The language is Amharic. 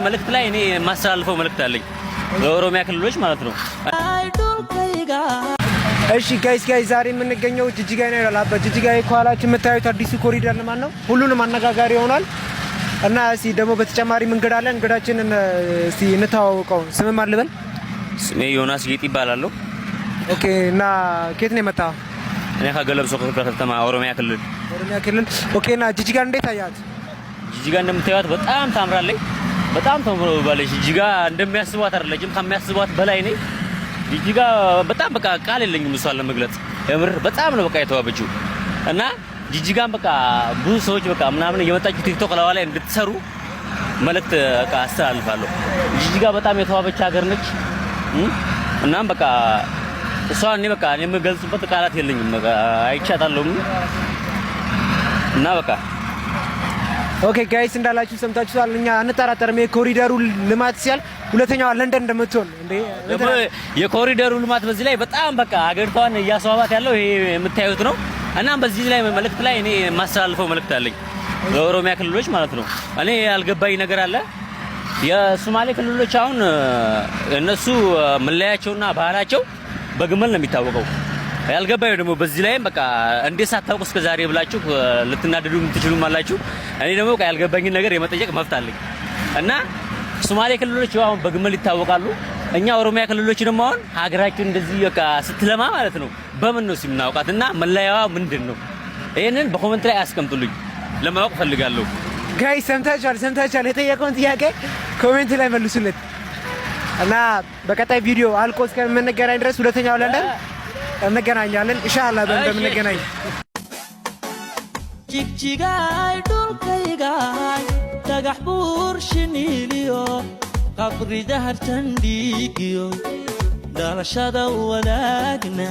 መልእክት ላይ እኔ ማስተላልፈው መልእክት አለኝ ለኦሮሚያ ክልሎች ማለት ነው። እሺ ጋይስ ዛሬ የምንገኘው ጅጅጋ ነው ያላባ ጅጅጋ የኳላችን የምታዩት አዲሱ ኮሪደር ለማን ነው ሁሉንም አነጋጋሪ ይሆናል እና እሺ ደግሞ በተጨማሪ መንገድ አለ እንግዳችንን እስቲ እንተዋወቀው ስም ማን ልበል? ስሜ ዮናስ ጌጥ ይባላል። ኦኬ እና ከየት ነው የመጣው? እኔ ከገለብሶ ከተማ ኦሮሚያ ክልል ኦኬ እና ጅጅጋ እንዴት አያት? ጅጅጋ እንደምታዩት በጣም ታምራለች። በጣም ተምሮባለች። ጅጅጋ እንደሚያስቧት አይደለችም ከሚያስቧት በላይ ነኝ። ጅጅጋ በጣም በቃ ቃል የለኝም እሷን ለመግለጽ የምር በጣም ነው በቃ የተዋበችው እና ጅጅጋን በቃ ብዙ ሰዎች በቃ ምናምን እየመጣችሁ ቲክቶክ ላይ እንድትሰሩ መልእክት በቃ አስተላልፋለሁ። ጅጅጋ በጣም የተዋበች ሀገር ነች። እናም በቃ እሷን እኔ በቃ የምገልጽበት ቃላት የለኝም በቃ አይቻታለሁ እና በቃ ኦኬ ጋይስ እንዳላችሁ ሰምታችኋል። እኛ አንጠራጠርም የኮሪደሩ ልማት ሲያል ሁለተኛው ለንደን እንደምትሆን እንዴ የኮሪደሩ ልማት በዚህ ላይ በጣም በቃ ሀገሪቷን እያስዋባት ያለው ይሄ የምታዩት ነው እና በዚህ ላይ መልእክት ላይ እኔ ማስተላልፈው መልእክት አለኝ ለኦሮሚያ ክልሎች ማለት ነው። እኔ ያልገባኝ ነገር አለ። የሶማሌ ክልሎች አሁን እነሱ መለያቸውና ባህላቸው በግመል ነው የሚታወቀው። ያልገባኝ ደግሞ በዚህ ላይም በቃ እንዴት ሳታውቁ እስከ ዛሬ ብላችሁ ልትናደዱ የምትችሉም አላችሁ። እኔ ደግሞ በቃ ያልገባኝን ነገር የመጠየቅ መብት አለኝ እና ሶማሌ ክልሎች አሁን በግመል ይታወቃሉ። እኛ ኦሮሚያ ክልሎች ደግሞ አሁን ሀገራችን እንደዚህ በቃ ስትለማ ማለት ነው በምን ነው ሲምናውቃት እና መለያዋ ምንድነው? ይሄንን በኮሜንት ላይ አስቀምጡልኝ ለማወቅ ፈልጋለሁ። ጋይስ ሰምታችኋል። የጠየቀውን ጥያቄ ኮሜንት ላይ መልሱለት እና በቀጣይ ቪዲዮ አልቆ እስከምንገናኝ ድረስ ሁለተኛው ለንደን እንገናኛለን ኢንሻአላህ በእንደምንገናኝ jigjigaay dhulkaygaay dhagax buur shiniiliyo qabri dahartan dhiigiyo dhalashada wadaagna